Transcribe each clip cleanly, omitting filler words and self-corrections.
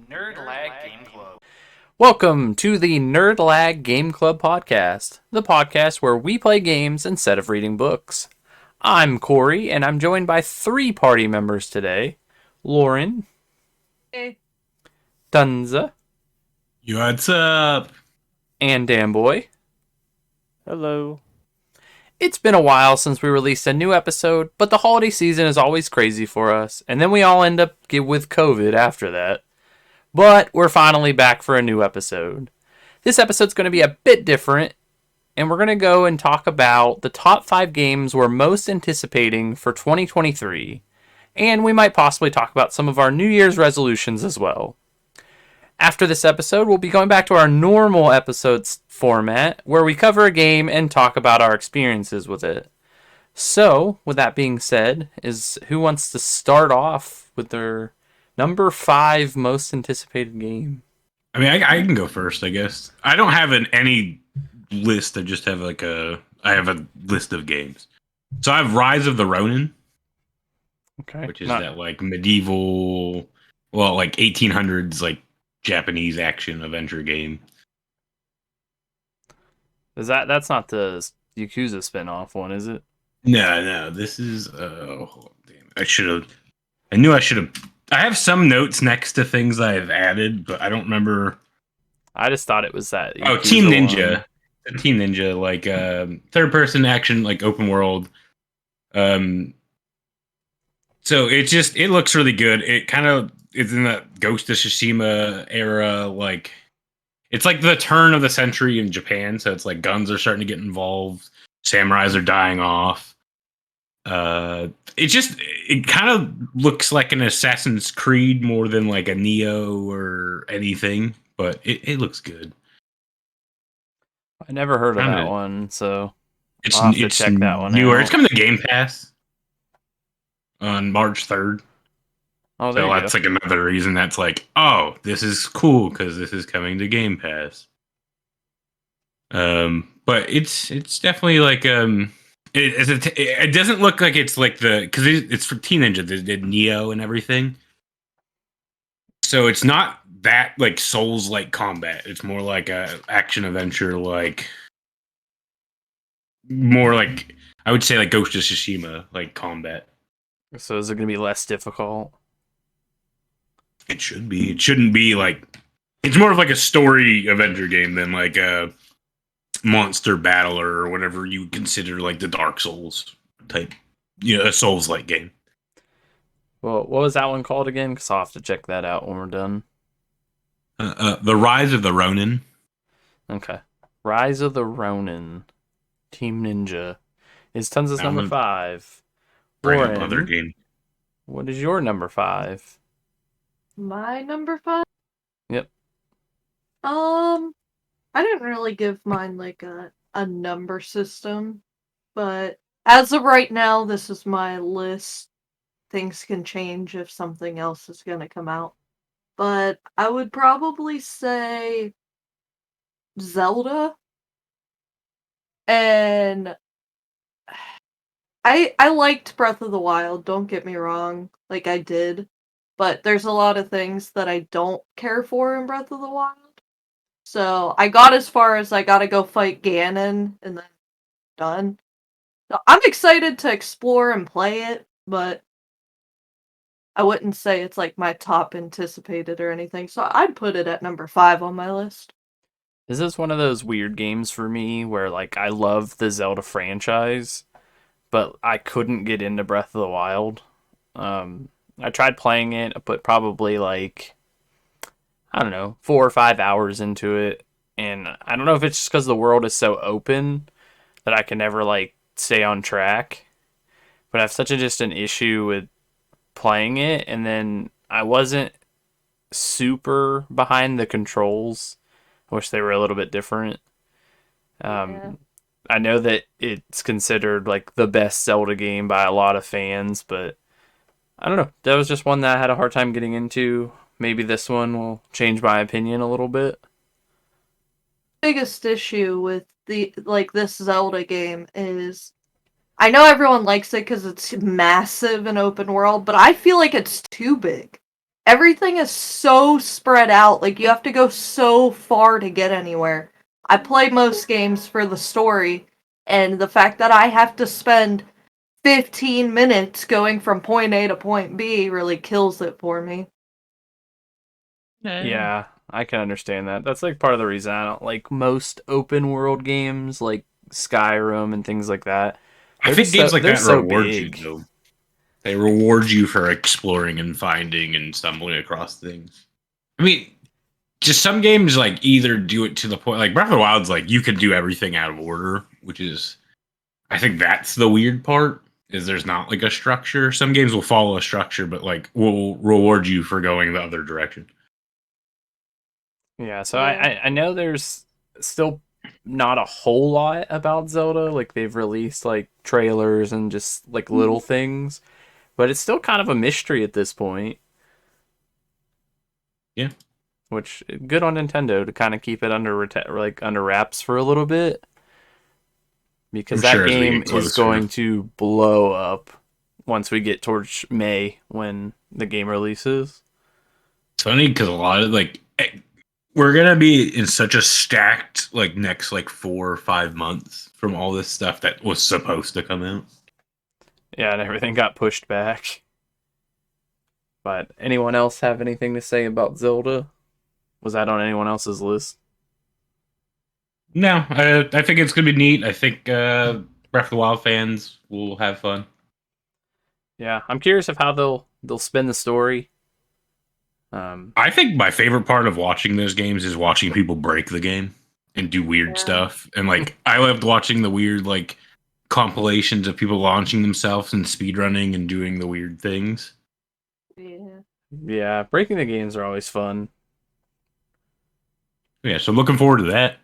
Nerd Lag Game Club. Welcome to the Nerd Lag Game Club podcast, the podcast where we play games instead of reading books. I'm Corey, and I'm joined by three party members today: Lauren, Hey. Tonsa, What's up? and Danboy. Hello. It's been a while since we released a new episode, but the holiday season is always crazy for us, and then we all end up with COVID after that. But we're finally back for a new episode. This episode's going to be a bit different, and we're going to go and talk about the top 5 games we're most anticipating for 2023, and we might possibly talk about some of our New Year's resolutions as well. After this episode, we'll be going back to our normal episodes format, where we cover a game and talk about our experiences with it. So, with that being said, who wants to start off with their number 5 most anticipated game? I mean, I can go first, I guess. I don't have any list. I just have I have a list of games. So I have Rise of the Ronin, Okay. which is that like medieval, well, like 1800s, like Japanese action adventure game. That's not the Yakuza spin-off one, is it? No, this is oh, damn it. I knew I should have. I have some notes next to things I've added, but I don't remember. I just thought it was that. Oh, Yakuza Team Ninja. one. Team Ninja, like third person action, like open world. So it looks really good. It kind of is in that Ghost of Tsushima era, like it's like the turn of the century in Japan, so it's like guns are starting to get involved, samurais are dying off. It kind of looks like an Assassin's Creed more than like a Neo or anything, but it looks good. I never heard of that one, so It's I'll have to check that one newer. out. It's coming to Game Pass on March 3rd. Oh, there So you that's go. like another reason that's like, oh, this is cool because this is coming to Game Pass. But it's definitely like it doesn't look like it's like because it's for Teen Ninja. They did Neo and everything, so it's not that like Souls like combat. It's more like a action adventure, like more like I would say like Ghost of Tsushima like combat. So is it going to be less difficult? It should be. It shouldn't be like. It's more of like a story adventure game than like a monster battler or whatever you consider like the Dark Souls type, a Souls-like game. Well, what was that one called again? Because I'll have to check that out when we're done. The Rise of the Ronin. Okay. Rise of the Ronin. Team Ninja. Is Tonsa's number 5. Brand other Lauren, game. what is your number 5? My number 5? Yep. I didn't really give mine like a number system, but as of right now, this is my list. Things can change if something else is gonna come out. But I would probably say Zelda. And I liked Breath of the Wild, don't get me wrong, like I did. But there's a lot of things that I don't care for in Breath of the Wild. So I got as far as I gotta go fight Ganon and then done. So I'm excited to explore and play it, but I wouldn't say it's like my top anticipated or anything. So I'd put it at number 5 on my list. This is one of those weird games for me where, like, I love the Zelda franchise, but I couldn't get into Breath of the Wild. I tried playing it, I put probably, like, I don't know, 4 or 5 hours into it, and I don't know if it's just because the world is so open that I can never, like, stay on track, but I have just an issue with playing it, and then I wasn't super behind the controls. I wish they were a little bit different. Yeah. I know that it's considered like the best Zelda game by a lot of fans, but I don't know. That was just one that I had a hard time getting into. Maybe this one will change my opinion a little bit. Biggest issue with this Zelda game is I know everyone likes it because it's massive and open world, but I feel like it's too big. everything is so spread out. Like, you have to go so far to get anywhere. I play most games for the story, and the fact that I have to spend 15 minutes going from point A to point B really kills it for me. Yeah, I can understand that. That's like part of the reason I don't like most open world games like Skyrim and things like that. I think games like they're that so reward big. you, though. They reward you for exploring and finding and stumbling across things. I mean, just some games like either do it to the point, like Breath of the Wild's like you can do everything out of order, which is, I think that's the weird part, is there's not like a structure. Some games will follow a structure, but like will reward you for going the other direction. Yeah, so Yeah. I know there's still not a whole lot about Zelda. Like they've released like trailers and just like little things, but it's still kind of a mystery at this point. Yeah. Which good on Nintendo to kind of keep it under wraps for a little bit, because I'm that sure as we game get is closer. going to blow up once we get towards May when the game releases. It's funny because a lot of like we're gonna be in such a stacked like next like 4 or 5 months from all this stuff that was supposed to come out. Yeah, and everything got pushed back. But anyone else have anything to say about Zelda? Was that on anyone else's list? No, I think it's gonna be neat. I think Breath of the Wild fans will have fun. Yeah, I'm curious of how they'll spin the story. I think my favorite part of watching those games is watching people break the game and do weird Yeah. stuff. And like I loved watching the weird like compilations of people launching themselves and speedrunning and doing the weird things. Yeah. Yeah, breaking the games are always fun. Yeah, so looking forward to that.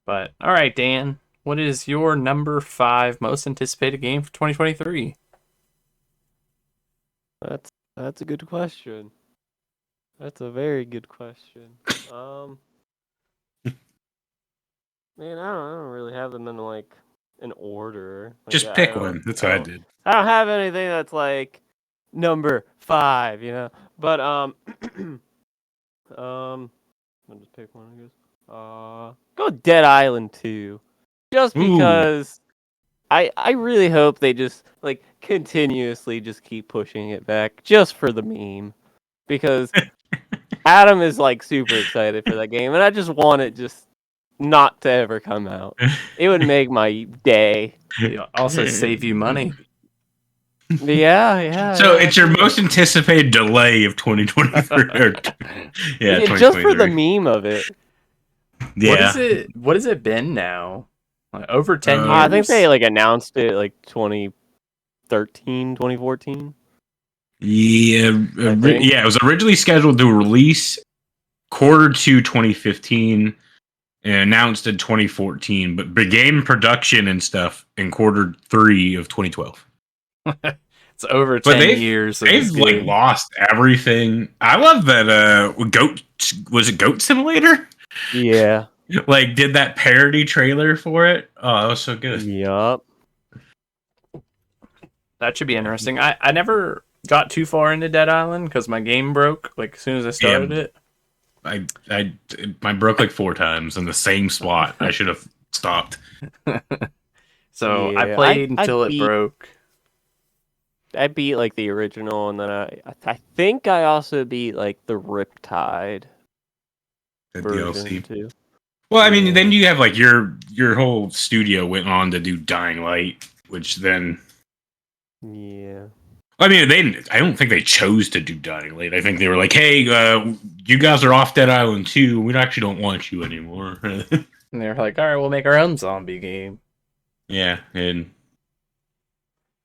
But all right, Dan, what is your number 5 most anticipated game for 2023? That's a good question. That's a very good question. Man, I don't really have them in like an order. Like, Just I pick don't- one. That's what I don't- did. I don't have anything that's like number 5, you know. But I'll just pick one, I guess. Go Dead Island 2. Just Ooh. because I really hope they just like continuously just keep pushing it back just for the meme. Because Adam is like super excited for that game, and I just want it just not to ever come out. It would make my day. It'll also save you money. Yeah. So yeah, it's your dude. most anticipated delay of 2023. Yeah, Yeah, just for the 2023. meme of it. Yeah. What has it been now? Like, over 10 years? I think they like announced it like 2013, 2014. Yeah, I think. yeah. It was originally scheduled to release Q2 2015 and announced in 2014, but began production and stuff in Q3 of 2012. It's over But 10 years. Of they've this like game. lost everything. I love that. Goat Simulator? Yeah. Like did that parody trailer for it. Oh, that was so good. Yup. That should be interesting. I never got too far into Dead Island because my game broke like as soon as I started it. I broke like 4 times in the same spot. I should have stopped. So Yeah, I played I until it beat- broke. I beat like the original, and then I think I also beat like the Riptide The version DLC. too. Well, I mean, Yeah. then you have like your whole studio went on to do Dying Light, which then Yeah. I mean, I don't think they chose to do Dying Light. I think they were like, "Hey, you guys are off Dead Island 2. We actually don't want you anymore." And they're like, all right, we'll make our own zombie game. Yeah, and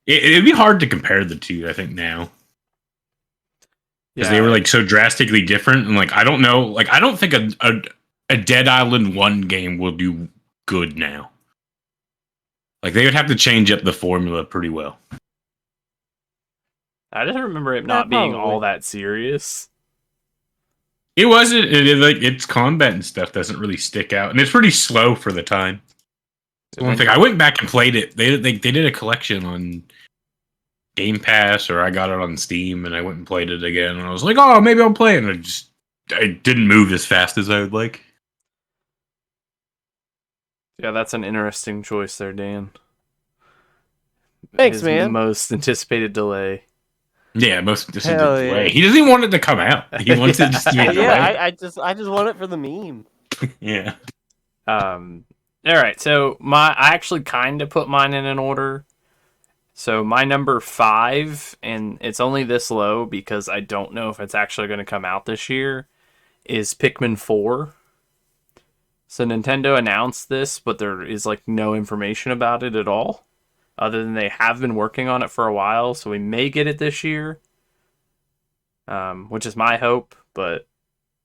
it'd be hard to compare the two. I think now because they were like so drastically different, and like I don't know, like I don't think a Dead Island 1 game will do good now. Like they would have to change up the formula pretty well. I just remember it Yeah, not being probably. all that serious. It wasn't. Like its combat and stuff doesn't really stick out, and it's pretty slow for the time. One thing I went back and played it. They did a collection on Game Pass or I got it on Steam and I went and played it again. And I was like, oh, maybe I'll play it. And I didn't move as fast as I would like. Yeah, that's an interesting choice there, Dan. Thanks, His man. most anticipated delay. Yeah, most this is Hell the yeah. way. He doesn't even want it to come out. He wants it just to be a delay. Yeah, I just want it for the meme. Yeah. All right, so I actually kind of put mine in an order. So my number 5, and it's only this low because I don't know if it's actually going to come out this year, is Pikmin 4. So Nintendo announced this, but there is like no information about it at all, other than they have been working on it for a while. So we may get it this year, which is my hope, but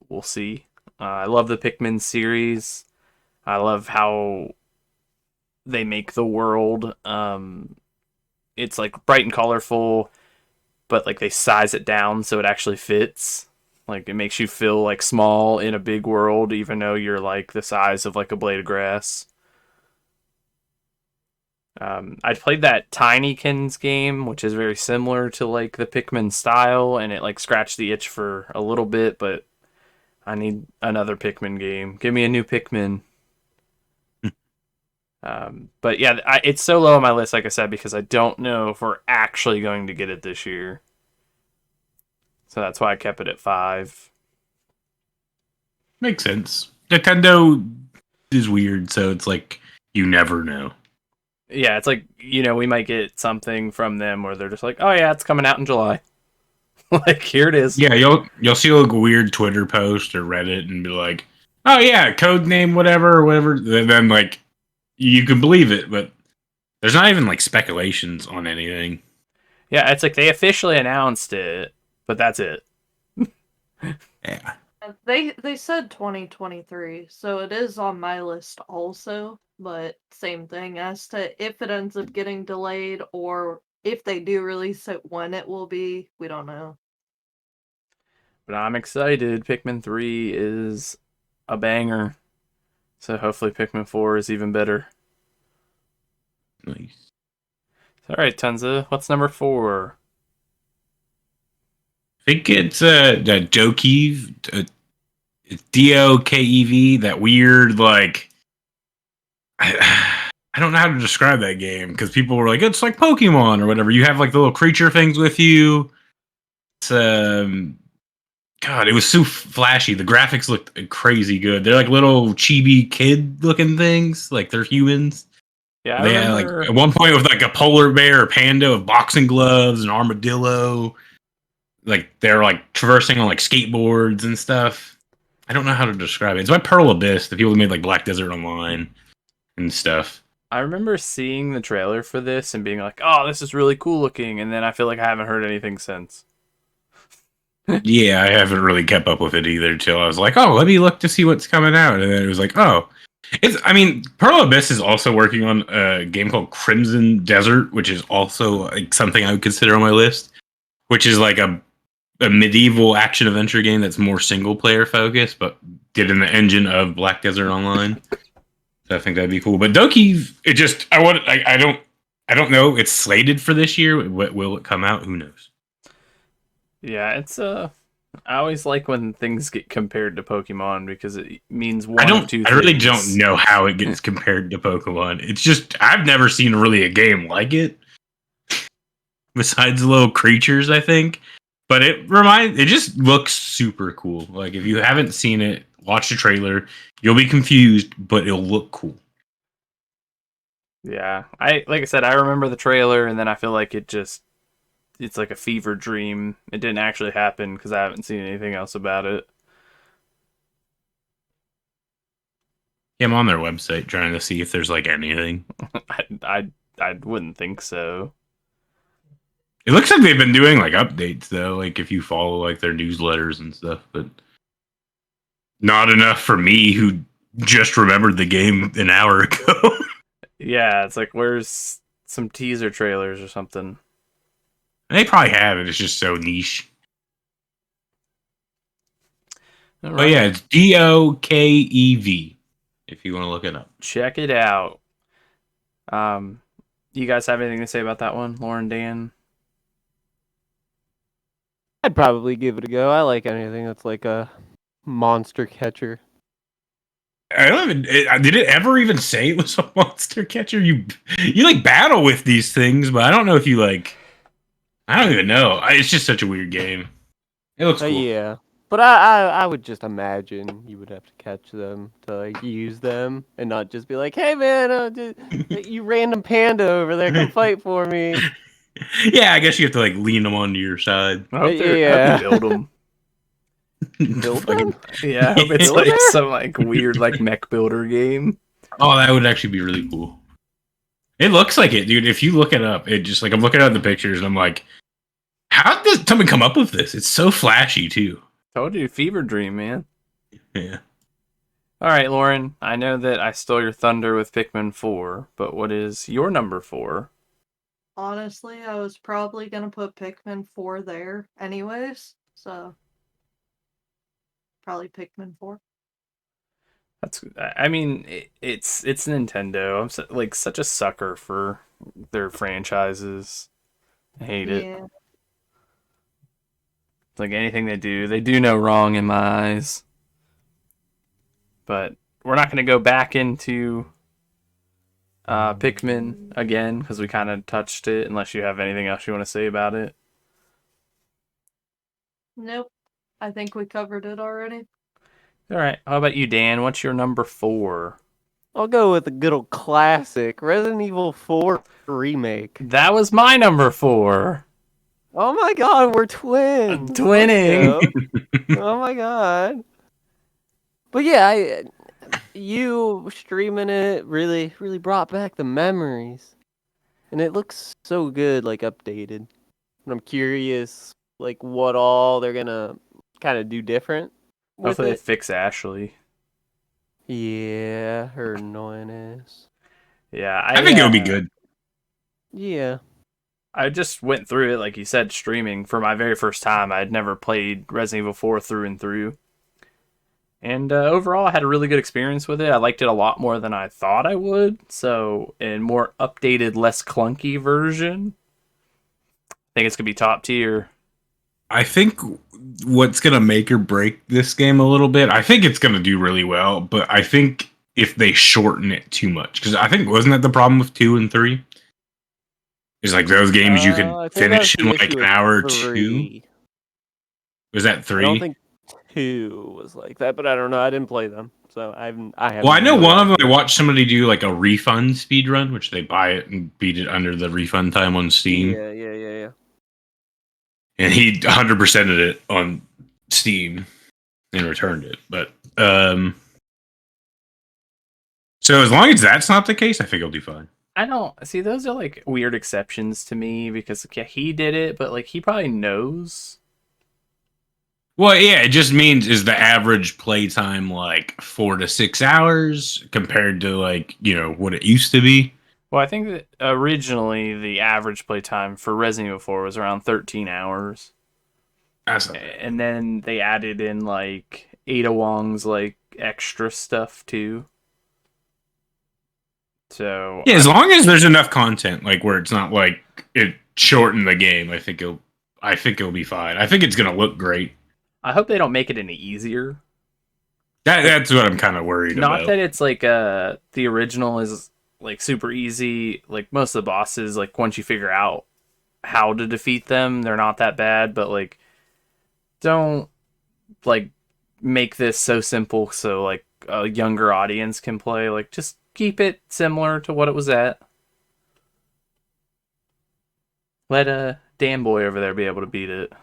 we'll see. I love the Pikmin series. I love how they make the world. It's like bright and colorful, but like they size it down so it actually fits. Like it makes you feel like small in a big world, even though you're like the size of like a blade of grass. I played that Tinykins game, which is very similar to like the Pikmin style, and it like scratched the itch for a little bit, but I need another Pikmin game. Give me a new Pikmin. But yeah, it's so low on my list, like I said, because I don't know if we're actually going to get it this year. So that's why I kept it at 5. Makes sense. Nintendo is weird, so it's like you never know. Yeah, it's like, we might get something from them where they're just like, oh yeah, it's coming out in July. Like, here it is. Yeah, you'll see like a weird Twitter post or Reddit and be like, oh yeah, code name whatever or whatever. Then like you can believe it, but there's not even like speculations on anything. Yeah, it's like they officially announced it, but that's it. Yeah. They said 2023, so it is on my list also, but same thing as to if it ends up getting delayed or if they do release it, when it will be, we don't know. But I'm excited. Pikmin 3 is a banger. So hopefully Pikmin 4 is even better. Nice. All right, Tonsa, what's number 4? I think it's Dokev, it's Dokev, that weird like I don't know how to describe that game because people were like, it's like Pokemon or whatever. You have like the little creature things with you. It's God, it was so flashy. The graphics looked crazy good. They're like little chibi kid looking things, like they're humans. Yeah, I They had like remember. at one point with like a polar bear or panda with boxing gloves and armadillo. Like they're like traversing on like skateboards and stuff. I don't know how to describe it. It's by Pearl Abyss, the people who made like Black Desert Online and stuff. I remember seeing the trailer for this and being like, oh, this is really cool looking. And then I feel like I haven't heard anything since. Yeah, I haven't really kept up with it either till I was like, oh, let me look to see what's coming out. And then it was like, oh. Pearl Abyss is also working on a game called Crimson Desert, which is also like something I would consider on my list, which is like a medieval action adventure game that's more single player focused, but did in the engine of Black Desert Online. So I think that'd be cool. But Doki, I don't know. It's slated for this year. Will it come out? Who knows? Yeah, it's I always like when things get compared to Pokemon because it means I of two I really things. don't know how it gets compared to Pokemon. It's just I've never seen really a game like it. Besides the little creatures, I think. But it just looks super cool. Like if you haven't seen it, watch the trailer. You'll be confused, but it'll look cool. Yeah, like I said, I remember the trailer, and then I feel like it's like a fever dream. It didn't actually happen because I haven't seen anything else about it. Yeah, I'm on their website trying to see if there's like anything. I wouldn't think so. It looks like they've been doing like updates though, like if you follow like their newsletters and stuff, but not enough for me who just remembered the game an hour ago. Yeah, it's like where's some teaser trailers or something. They probably have it. It's just so niche. All Oh right. yeah, it's Dokev. If you want to look it up, Check it out. You guys have anything to say about that one, Lauren, Dan? I'd probably give it a go. I like anything that's like a monster catcher. I don't even. Did it ever even say it was a monster catcher? You like battle with these things, but I don't know if you like. I don't even know. It's just such a weird game. It looks cool. Yeah. But I would just imagine you would have to catch them to like use them and not just be like, hey man, you random panda over there, come fight for me. Yeah, I guess you have to like lean them onto your side. I hope, Yeah. I hope you build them. Build Fucking- them? Yeah, I hope it's Builder? like some like weird like mech builder game. Oh, that would actually be really cool. It looks like it, dude. If you look it up, it just like I'm looking at the pictures and I'm like, how did someone come up with this? It's so flashy too. Told you, fever dream, man. Yeah. All right, Lauren. I know that I stole your thunder with Pikmin 4, but what is your number 4? Honestly, I was probably gonna put Pikmin 4 there anyways, so probably Pikmin 4. That's. I mean, it's Nintendo. I'm like such a sucker for their franchises. I hate it. Yeah. Like anything they do no wrong in my eyes. But we're not going to go back into Pikmin again because we kind of touched it. Unless you have anything else you want to say about it. Nope. I think we covered it already. All right. How about you, Dan? What's your number 4? I'll go with the good old classic Resident Evil 4 remake. That was my number 4. Oh my god, we're twins. Twinning. Let's go. Oh my god. But yeah, you streaming it really brought back the memories. And it looks so good, like updated. And I'm curious, like what all they're gonna kind of do different with Hopefully they it. fix Ashley. Yeah, her annoyingness. Yeah, I think it would be good. Yeah. I just went through it, like you said, streaming for my very first time. I'd never played Resident Evil 4 through and through. And overall, I had a really good experience with it. I liked it a lot more than I thought I would. So, a more updated, less clunky version. I think it's going to be top tier. I think what's gonna make or break this game a little bit. I think it's gonna do really well, but I think if they shorten it too much, because I think wasn't that the problem with 2 and 3? It's like those games you I could think that's finish in the like issue an with hour or 2. 3. Was that I 3? don't think 2 was like that, but I don't know. I didn't play them, so I haven't. Well, I know one of them. I watched somebody do like a refund speed run, which they buy it and beat it under the refund time on Steam, Yeah. and he 100%ed it on Steam and returned it. But so as long as that's not the case, I think he'll do fine. I don't see, those are like weird exceptions to me because yeah, he did it, but like he probably knows. Well, yeah, it just means is the average playtime like 4 to 6 hours compared to like what it used to be. Well, I think that originally the average playtime for Resident Evil 4 was around 13 hours. That's And then they added in like Ada Wong's like extra stuff too. So yeah, as long as there's enough content, like where it's not like it shortened the game, I think it'll be fine. I think it's gonna look great. I hope they don't make it any easier. That's what I'm kind of worried Not about. that it's like the original is like super easy. Like most of the bosses, like once you figure out how to defeat them, they're not that bad. But like, don't like make this so simple so like a younger audience can play. Like, just keep it similar to what it was at. Let Dan Boy over there be able to beat it.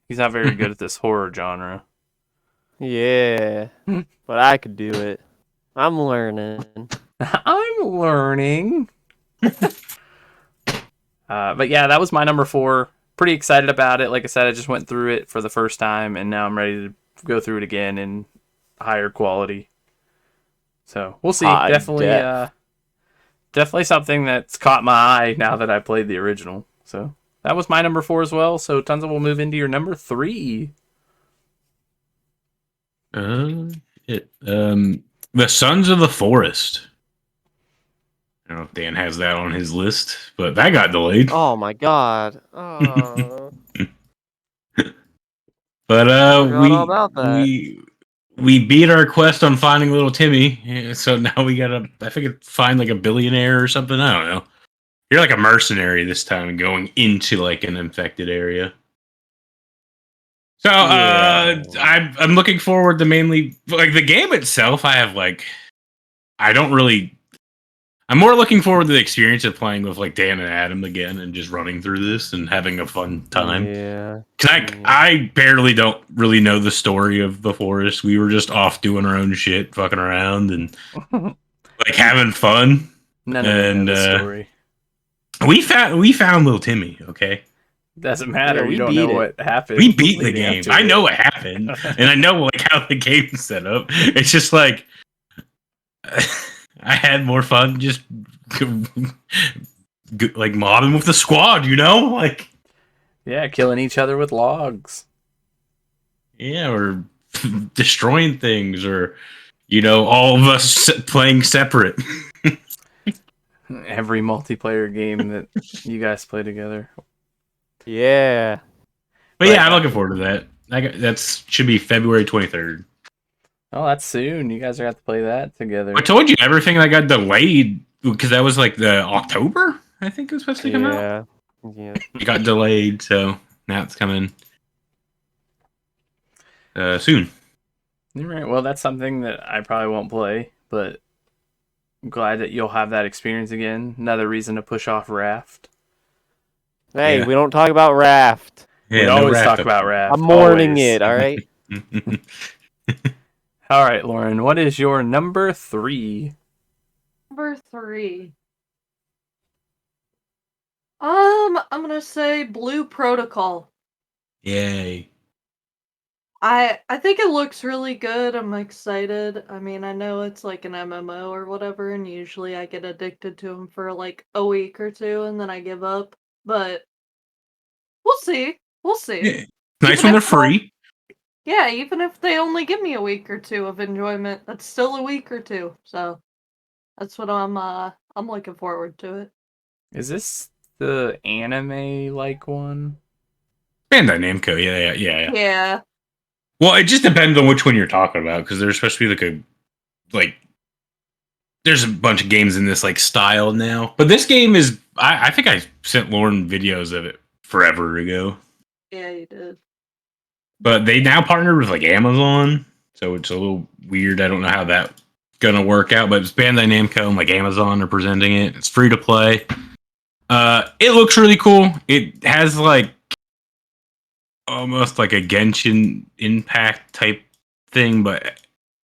He's not very good at this horror genre. Yeah, but I could do it. I'm learning. I'm learning. But yeah, that was my number 4. Pretty excited about it. Like I said, I just went through it for the first time, and now I'm ready to go through it again in higher quality. So we'll see. Definitely something that's caught my eye now that I played the original. So that was my number 4 as well. So Tonsa will move into your number 3. The Sons of the Forest. I don't know if Dan has that on his list, but that got delayed. Oh my god. Oh. But Forgot all about that. we beat our quest on finding little Timmy. So now we gotta, I think, find like a billionaire or something. I don't know. You're like a mercenary this time, going into like an infected area. So Yeah. I'm looking forward to mainly like the game itself. I don't really. I'm more looking forward to the experience of playing with like Dan and Adam again and just running through this and having a fun time. Yeah. Cause I barely don't really know the story of the forest. We were just off doing our own shit, fucking around and like having fun. None of them And know the story. we found little Timmy. Okay, Doesn't matter. we You don't beat know it. what happened. we beat the leading up game. to I it. know what happened, and I know like how the game's set up. It's just like I had more fun just like mobbing with the squad. You know, like Yeah, killing each other with logs. yeah, or destroying things, or you know, all of us playing separate. Every multiplayer game that you guys play together. Yeah. But yeah, I'm looking forward to that. That's should be February 23rd. Oh, that's soon. You guys are going to have to play that together. I told you everything that got delayed because that was like the October, I think it was supposed to come out. Yeah. It got delayed, so now it's coming soon. All right. Well, that's something that I probably won't play, but I'm glad that you'll have that experience again. Another reason to push off Raft. Hey, Yeah. we don't talk about Raft. We no always Raft talk up. about Raft. I'm mourning always. it, all right? All right, Lauren, what is your number 3? Number 3. I'm gonna say Blue Protocol. Yay. I think it looks really good. I'm excited. I mean, I know it's like an MMO or whatever, and usually I get addicted to them for like a week or two, and then I give up. But we'll see. We'll see. Yeah. Nice Even when they're if they'll- free. Yeah, even if they only give me a week or two of enjoyment, that's still a week or two. So that's what I'm looking forward to it. Is this the anime-like one? Bandai Namco, yeah. Yeah. Well, it just depends on which one you're talking about because there's supposed to be like there's a bunch of games in this like style now. But this game is I think I sent Lauren videos of it forever ago. Yeah, you did. But they now partnered with like Amazon, so it's a little weird. I don't know how that's gonna work out, but it's Bandai Namco and like Amazon are presenting it. It's free to play. It looks really cool. It has like almost like a Genshin Impact type thing, but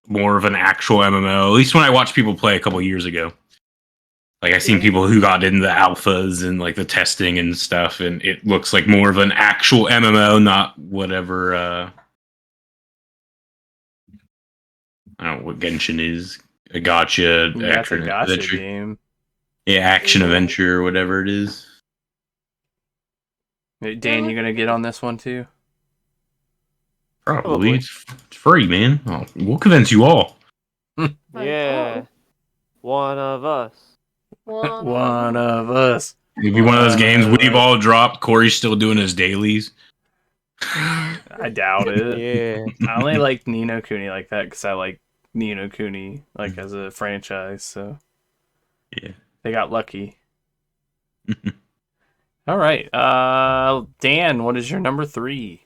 more of an actual MMO. At least when I watched people play a couple years ago. Like I've seen people who got into the alphas and like the testing and stuff, and it looks like more of an actual MMO, not whatever. I don't know what Genshin is. A gotcha, That's a action gotcha adventure. game. Yeah, action adventure or whatever it is. Hey, Dan, you gonna get on this one too? Probably. It's free, man. Oh, we'll convince you all. Yeah. One of us. One of us. It'd be one of those games we've all dropped. Corey's still doing his dailies. I doubt it. Yeah. I only like Ni no Kuni like that because I like Ni no Kuni like as a franchise. So Yeah. they got lucky. All right, Dan, what is your number 3?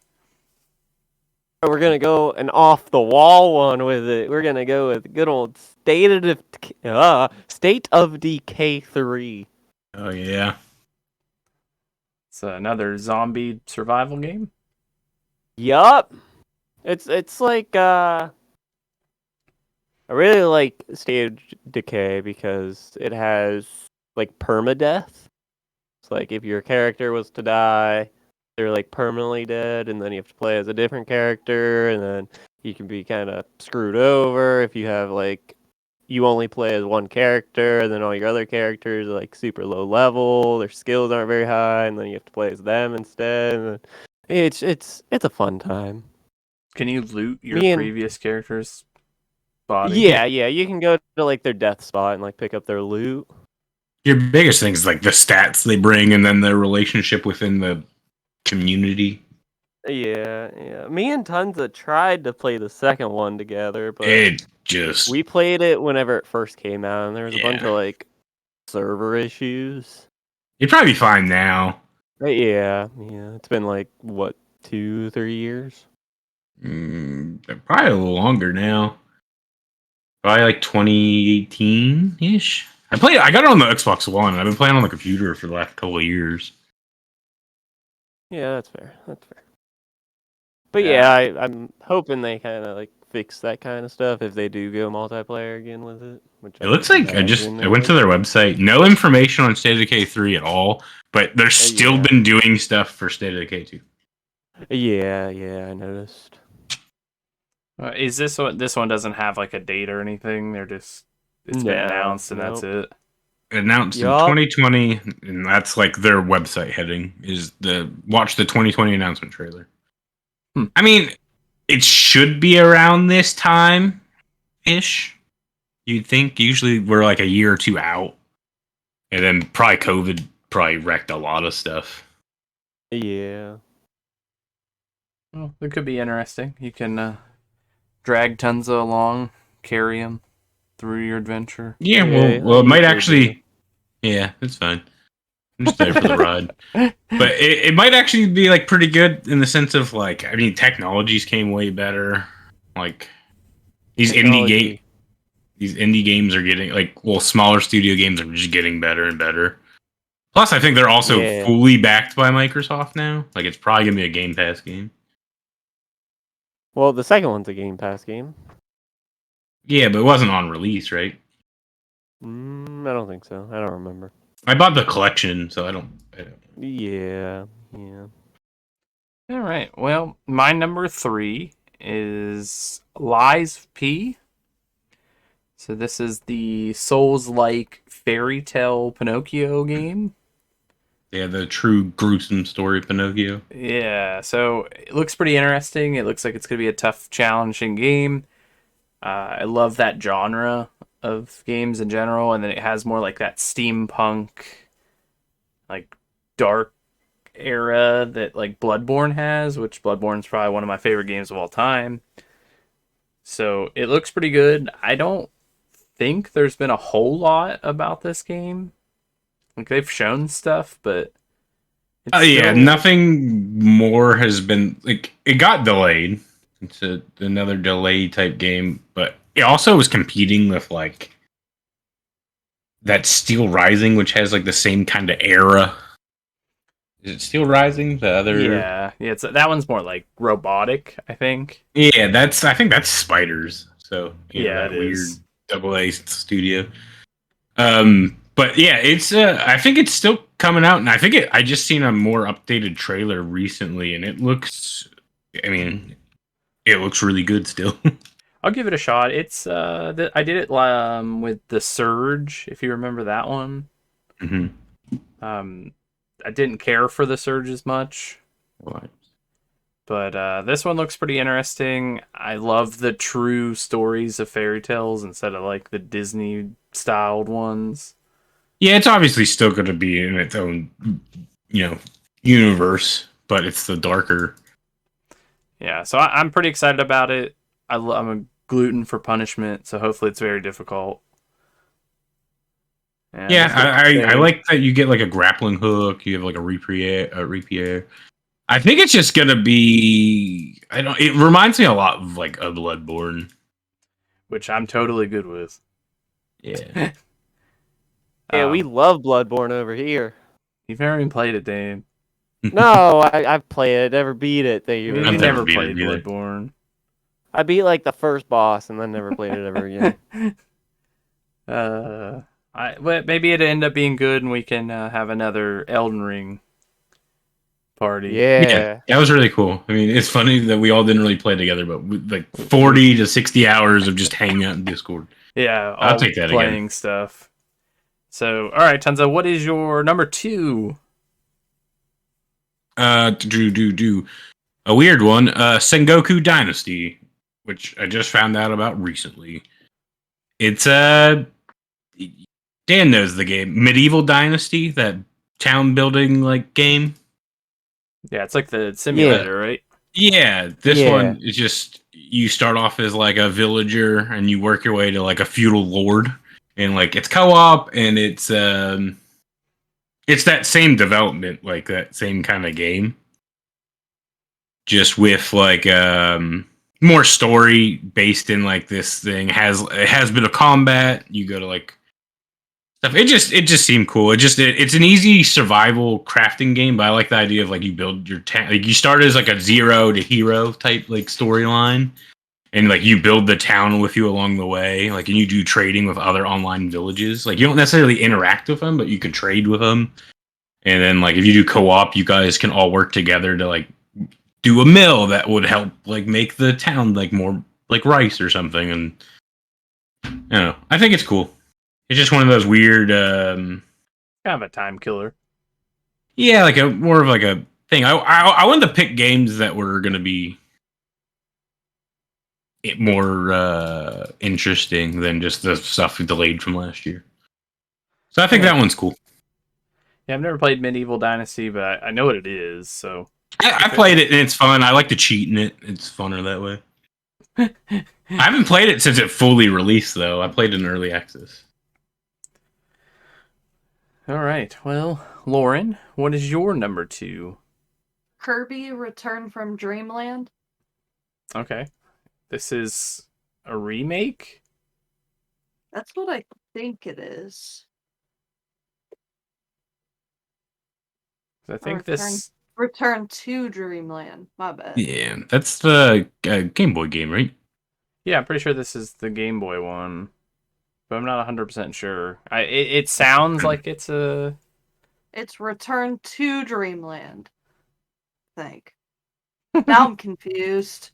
We're gonna go an off the wall one with it. We're gonna go with good old State of Decay 3. Oh yeah. It's another zombie survival game. Yup. It's like I really like State of Decay because it has like permadeath. It's like if your character was to die, they're like permanently dead, and then you have to play as a different character, and then you can be kind of screwed over if you have like you only play as one character, and then all your other characters are like super low level, their skills aren't very high, and then you have to play as them instead. And it's a fun time. Can you loot your Me and- previous character's body? Yeah, you can go to like their death spot and like pick up their loot. Your biggest thing is like the stats they bring and then their relationship within the community. Yeah. Me and Tonsa tried to play the second one together, but It just we played it whenever it first came out, and there was a bunch Yeah. of like server issues. It'd probably be fine now. But yeah. It's been like what 2-3 years. Probably a little longer now. Probably like 2018 ish. I got it on the Xbox One. I've been playing on the computer for the last couple of years. Yeah, that's fair. But Yeah. I'm hoping they kind of like fix that kind of stuff if they do go multiplayer again with it. Which It looks like imagine I they went to would. their website. No information on State of Decay 3 at all, but they're still Yeah. been doing stuff for State of Decay 2. Yeah, I noticed. Is this one? This one doesn't have like a date or anything. It's been No, announced and that's it. Announced in Yup. 2020, and that's like their website heading is watch the 2020 announcement trailer. I mean, it should be around this time ish. You'd think usually we're like a year or two out, and then probably COVID wrecked a lot of stuff. Yeah. Well, it could be interesting. You can drag Tonsa along, carry him through your adventure. Yeah, Yeah, well, I it might usually actually. Yeah, it's fine. I'm just there for the ride. But it might actually be like pretty good in the sense of like, I mean, technologies came way better. Like these Technology. indie games are getting smaller studio games are just getting better and better. Plus, I think they're also Yeah. fully backed by Microsoft now. Like it's probably gonna be a Game Pass game. Well, the second one's a Game Pass game. Yeah, but it wasn't on release, right? I don't think so. I don't remember. I bought the collection, so I don't. Yeah. All right. Well, my number 3 is Lies P. So this is the Souls-like fairy tale Pinocchio game. Yeah, the true gruesome story of Pinocchio. Yeah, so it looks pretty interesting. It looks like it's going to be a tough, challenging game. I love that genre of games in general, and then it has more like that steampunk, like dark era that like Bloodborne has, which Bloodborne's probably one of my favorite games of all time. So it looks pretty good. I don't think there's been a whole lot about this game. Like they've shown stuff, but Yeah, still... nothing more has been like it got delayed. It's another delay type game, but it also was competing with like that Steel Rising, which has like the same kind of era. Is it Steel Rising? The other Yeah, it's that one's more like robotic, I think. Yeah, I think that's Spiders. So Yeah, that it weird is. AA studio. But yeah, it's I think it's still coming out, and I just seen a more updated trailer recently, and it looks really good still. I'll give it a shot. It's I did it with the Surge, if you remember that one. Mm-hmm. I didn't care for the Surge as much, but this one looks pretty interesting. I love the true stories of fairy tales instead of like the Disney styled ones. Yeah, it's obviously still going to be in its own, universe, but it's the darker. Yeah, so I'm pretty excited about it. I'm a gluten for punishment, so hopefully it's very difficult. And Yeah, I like that you get like a grappling hook. You have like a rapier. I think it's just gonna be. It reminds me a lot of like a Bloodborne, which I'm totally good with. Yeah. Yeah, we love Bloodborne over here. You've never even played it, Dave. No, I've played it, never beat it. You I've never never beat played it either. Bloodborne. I beat like the first boss and then never played it ever again. Well, maybe it'll end up being good, and we can have another Elden Ring party. Yeah. That was really cool. I mean, it's funny that we all didn't really play together, but like 40 to 60 hours of just hanging out in Discord. Yeah, I'll take that playing again. stuff. So, all right, Tonsa, what is your number 2? A weird one. Sengoku Dynasty, which I just found out about recently. It's Dan knows the game. Medieval Dynasty, that town building like game. Yeah, it's like the simulator, right? Yeah, this Yeah. one is just you start off as like a villager and you work your way to like a feudal lord, and like it's co-op and it's that same development, like that same kind of game, just with like more story based in like this thing has it has a bit of combat. You go to like stuff. It just seemed cool. It's an easy survival crafting game, but I like the idea of like you build your town. Like you start as like a zero to hero type like storyline, and like you build the town with you along the way. Like and you do trading with other online villages. Like you don't necessarily interact with them, but you can trade with them. And then like if you do co-op, you guys can all work together to like do a mill that would help like make the town like more like rice or something. And I don't know. I think it's cool. It's just one of those weird Kind of a time killer. yeah, like a more of like a thing. I wanted to pick games that were going to be more interesting than just the stuff delayed from last year. So I think Yeah. that one's cool. Yeah, I've never played Medieval Dynasty, but I know what it is. So I played it and it's fun. I like to cheat in it. It's funner that way. I haven't played it since it fully released though. I played in early access. all right. Well, Lauren, what is your number 2? Kirby Return from Dreamland. Okay, this is a remake. That's what I think it is. I think this. Return to Dreamland. My bad. Yeah, that's the Game Boy game, right? Yeah, I'm pretty sure this is the Game Boy one, but I'm not 100% sure. It sounds like it's a. It's Return to Dreamland. I think. Now I'm confused.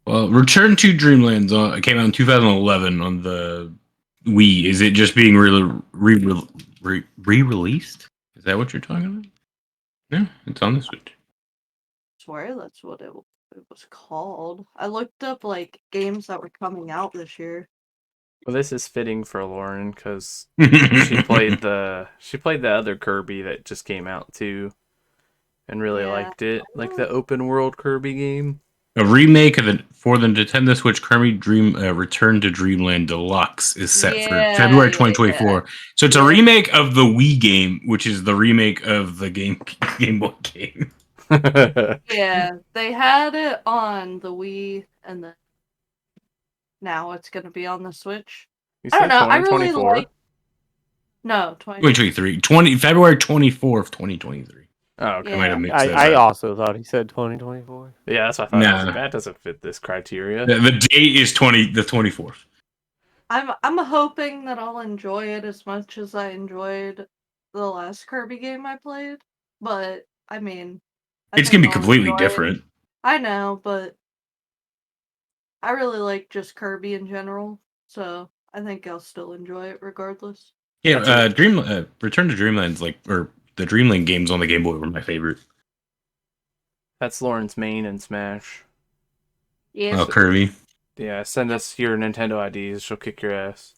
Well, Return to Dreamland came out in 2011 on the Wii. Is it just being re-released? Is that what you're talking about? No, it's on the Switch. I swear that's what it was called. I looked up like games that were coming out this year. Well, this is fitting for Lauren because she played the other Kirby that just came out too, and really Yeah. liked it, like the open world Kirby game. A remake of for the Nintendo Switch Kirby Dream Return to Dreamland Deluxe is set for February 2024. So it's a remake of the Wii game, which is the remake of the Game Boy game. Yeah, they had it on the Wii, and then now it's gonna be on the Switch. You I don't said know. I really 2024? like. No, 2023. February 24th, 2023. Oh, okay. Yeah. I might have mixed those I up. also thought he said 2024. Yeah, that's what I thought. I was No. like, that doesn't fit this criteria. The date is the 24th. I'm hoping that I'll enjoy it as much as I enjoyed the last Kirby game I played. But I mean, I It's gonna think be I'll completely enjoy it. different. I know, but I really like just Kirby in general, so I think I'll still enjoy it regardless. Yeah, That's Return to Dreamland's or the Dreamland games on the Game Boy were my favorite. That's Lauren's main in Smash. Yeah. Oh, Kirby. Yeah, send us your Nintendo IDs. She'll kick your ass.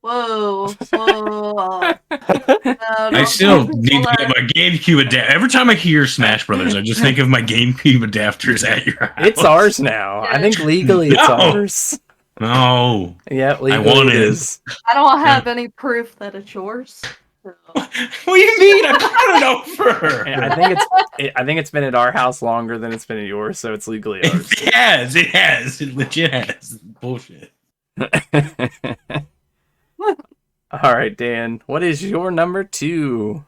Whoa, whoa. I still need to get my GameCube adapter. Every time I hear Smash Brothers, I just think of my GameCube adapters at your house. It's ours now. I think legally it's No. ours. No. Yeah, legally want it it. is. I don't have any proof that it's yours. So. What do you mean? I got it over. And I think it's been at our house longer than it's been at yours, so it's legally ours. It has. It has. It legit has. Bullshit. All right, Dan. What is your number 2?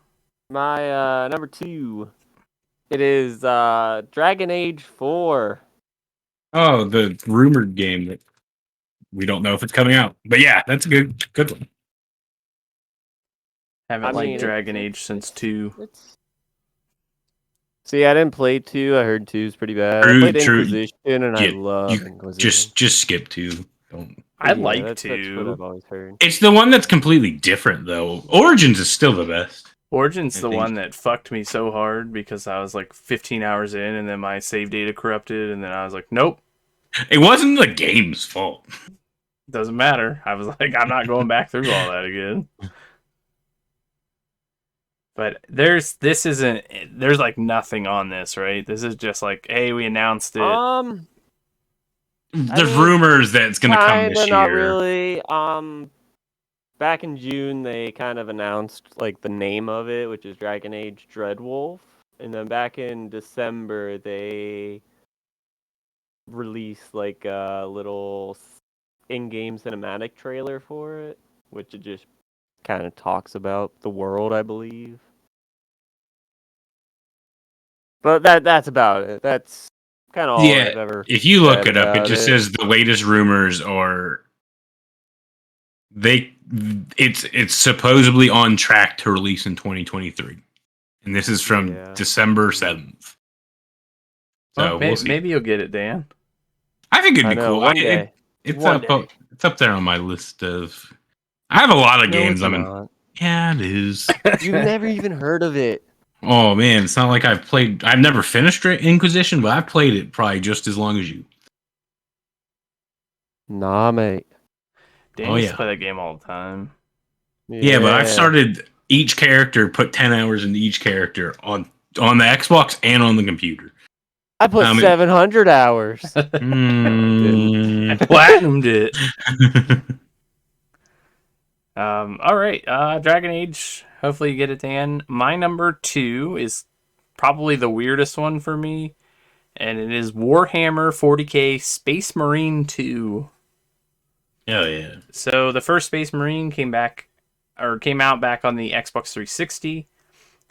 My number 2. It is Dragon Age 4. Oh, the rumored game that we don't know if it's coming out. But yeah, that's a good one. Haven't liked mean, Dragon Age since 2. See, I didn't play 2. I heard 2 is pretty bad. True, I played true. Inquisition, and I Yeah, love you Inquisition. Just skip 2. Don't. I like that's what 2. I've always heard. It's the one that's completely different though. Origins is still the best. Origin's I the think- one that fucked me so hard because I was like 15 hours in and then my save data corrupted and then I was like, nope, It wasn't the game's fault. doesn't matter. I was like, I'm not going back through all that again. But there's like nothing on this, right? This is just like, hey, we announced it. There's mean, rumors that it's going to come kinda, this not year. really. Back in June, they kind of announced like the name of it, which is Dragon Age Dreadwolf, and then back in December, they released like a little in-game cinematic trailer for it, which it just kind of talks about the world, I believe. But that's about it. That's kind of all Yeah, I've ever if you look said it up, it about just says the latest rumors are it's supposedly on track to release in 2023, and this is from Yeah. December 7th. So Well, we'll see. maybe you'll get it, Dan. I think it'd I be know, cool. one day. It's One up. day. It's up there on my list of. I have a lot of No, games. it's I'm in. not. Yeah, it is. You've never even heard of it. Oh man, it's not like I've played. I've never finished Inquisition, but I've played it probably just as long as you. Nah, mate. Dan Oh used to yeah. play that game all the time. Yeah, but I've started each character, put 10 hours into each character on the Xbox and on the computer. I put 700 hours. Mm. I platinumed it. All right. Dragon Age. Hopefully you get it, Dan. My number 2 is probably the weirdest one for me, and it is Warhammer 40K Space Marine 2. Hell yeah. So the first Space Marine came out back on the Xbox 360.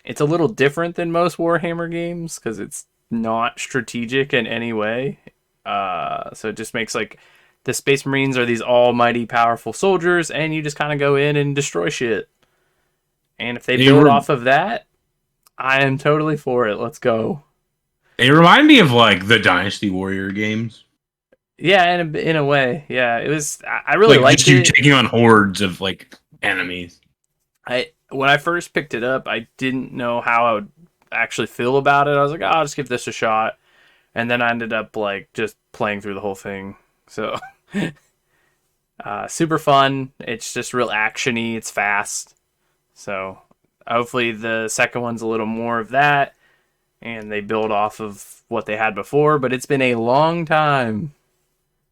It's a little different than most Warhammer games because it's not strategic in any way. So it just makes like the Space Marines are these almighty powerful soldiers, and you just kind of go in and destroy shit. And if they build off of that, I am totally for it. Let's go. They remind me of like the Dynasty Warrior games. Yeah, in a way, yeah. It was. I really like liked just you it. taking on hordes of like enemies. When I first picked it up, I didn't know how I would actually feel about it. I was like, oh, I'll just give this a shot, and then I ended up like just playing through the whole thing. So, super fun. It's just real actiony. It's fast. So, hopefully the second one's a little more of that, and they build off of what they had before. But it's been a long time.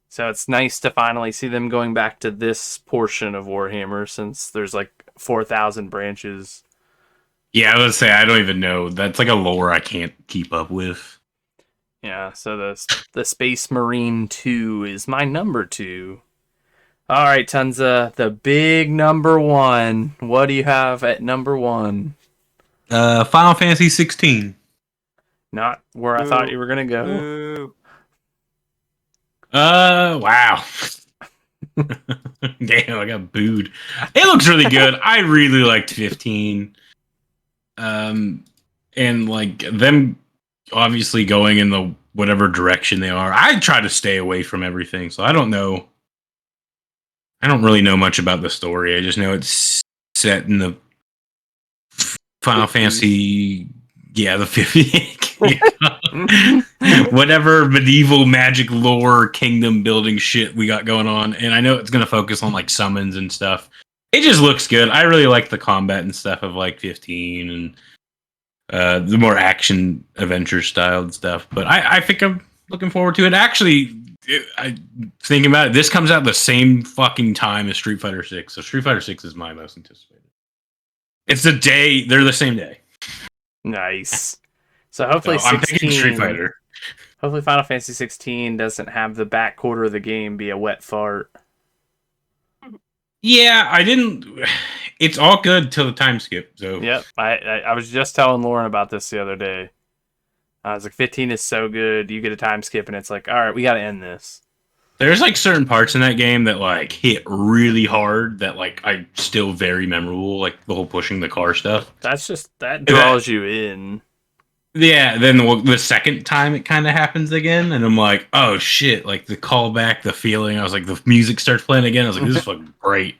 So it's nice to finally see them going back to this portion of Warhammer since there's like 4,000 branches. Yeah, I would say I don't even know. That's like a lore I can't keep up with. Yeah, so the Space Marine 2 is my number 2. All right, Tonsa, the big number 1. What do you have at number 1? Final Fantasy 16. Not where I thought you were going to go. Boo. Wow. Damn, I got booed. It looks really good. I really liked 15. And like them obviously going in the whatever direction they are. I try to stay away from everything, so I don't know. I don't really know much about the story. I just know it's set in the Final 50s. Fantasy. Yeah, the 50s. Whatever medieval magic lore kingdom building shit we got going on. And I know it's going to focus on like summons and stuff. It just looks good. I really like the combat and stuff of like 15 and the more action adventure styled stuff. But I think I'm looking forward to it. Actually, thinking about it, this comes out the same fucking time as Street Fighter 6. So Street Fighter 6 is my most anticipated. It's the day. They're the same day. Nice. So hopefully I'm picking Street Fighter. Hopefully Final Fantasy 16 doesn't have the back quarter of the game be a wet fart. Yeah, I didn't. It's all good till the time skip. So Yep, I was just telling Lauren about this the other day. I was like, 15 is so good. You get a time skip, and it's like, all right, we got to end this. there's like certain parts in that game that like hit really hard that like I still very memorable, like the whole pushing the car stuff. That draws you in. Yeah, then the second time it kind of happens again, and I'm like, oh shit, like the callback, the feeling. I was like, the music starts playing again. I was like, this is fucking great.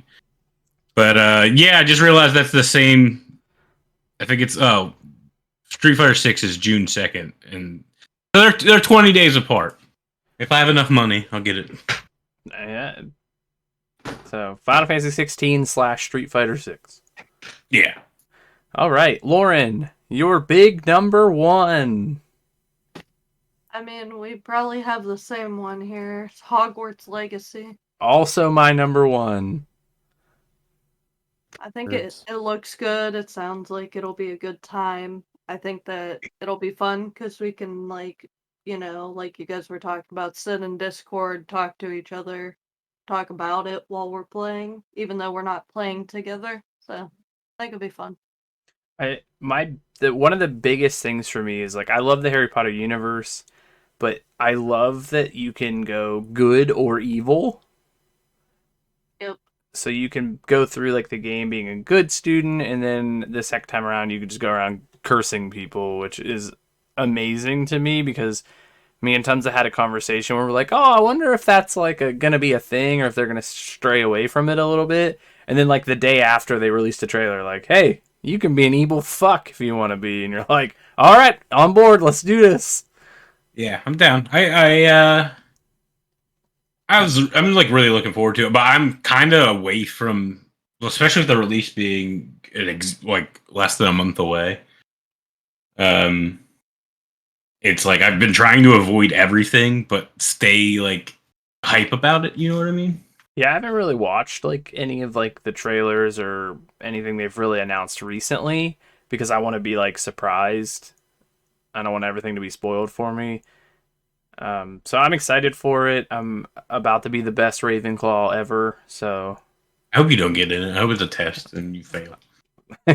But yeah, I just realized that's the same. I think it's Street Fighter 6 is June 2nd, and they're 20 days apart. If I have enough money, I'll get it. Yeah. So Final Fantasy 16 / Street Fighter 6. Yeah. All right, Lauren, your big number one. I mean, we probably have the same one here. It's Hogwarts Legacy. Also my number one. I think it looks good. It sounds like it'll be a good time. I think that it'll be fun because we can, like, like you guys were talking about, sit in Discord, talk to each other, talk about it while we're playing, even though we're not playing together. So I think it'll be fun. One of the biggest things for me is like I love the Harry Potter universe, but I love that you can go good or evil. Yep. So you can go through like the game being a good student, and then the second time around you can just go around cursing people, which is amazing to me because me and Tonsa had a conversation where we're like, oh, I wonder if that's like gonna be a thing or if they're gonna stray away from it a little bit. And then like the day after they released a trailer, like, hey, you can be an evil fuck if you want to be, and you're like, all right, on board, let's do this. Yeah, I'm down. I'm like really looking forward to it, but I'm kind of away from, well, especially with the release being like less than a month away. It's like I've been trying to avoid everything, but stay like hype about it. You know what I mean? Yeah, I haven't really watched like any of like the trailers or anything they've really announced recently because I want to be like surprised. I don't want everything to be spoiled for me. So I'm excited for it. I'm about to be the best Ravenclaw ever. So I hope you don't get in it. I hope it's a test and you fail.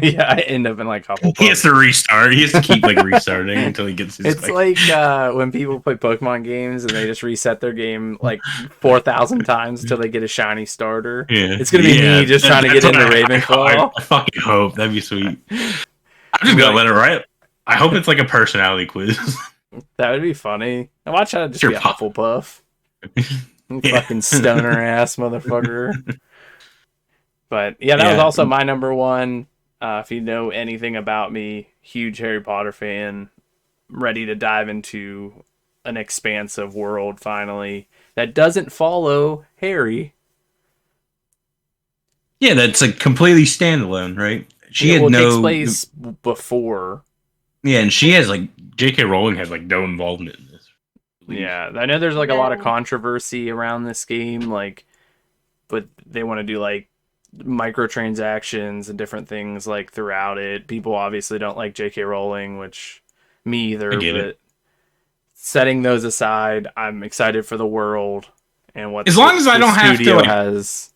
yeah, I end up in like Hufflepuff. He has to restart. He has to keep like restarting until he gets his. It's like when people play Pokemon games and they just reset their game like 4,000 times until they get a shiny starter. Yeah, it's gonna be me just trying to get into Ravenclaw. I fucking hope that'd be sweet. I'm just gonna let it ride. I hope it's like a personality quiz. That would be funny. I watch how to just be a Hufflepuff. Fucking stoner ass motherfucker. But yeah, that was also my number one. If you know anything about me, huge Harry Potter fan, ready to dive into an expansive world finally that doesn't follow Harry. Yeah, that's like completely standalone, right? It takes place before. Yeah, and she has like J.K. Rowling has like no involvement in this. Yeah, I know there's like a lot of controversy around this game, like, but they want to do like microtransactions and different things like throughout it. People obviously don't like J.K. Rowling, which me either. But setting those aside, I'm excited for the world and what. As long as I don't have to like has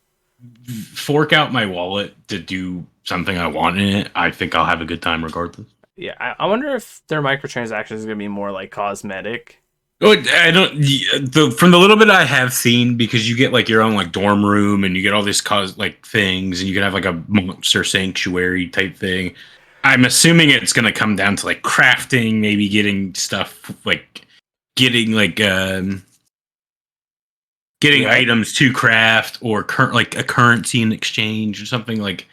fork out my wallet to do something I want in it, I think I'll have a good time regardless. Yeah, I wonder if their microtransactions is going to be more like cosmetic. Oh, I don't. From the little bit I have seen, because you get like your own like dorm room, and you get all this like things, and you can have like a monster sanctuary type thing. I'm assuming it's going to come down to like crafting, maybe getting stuff like getting items to craft, or like a currency in exchange or something like.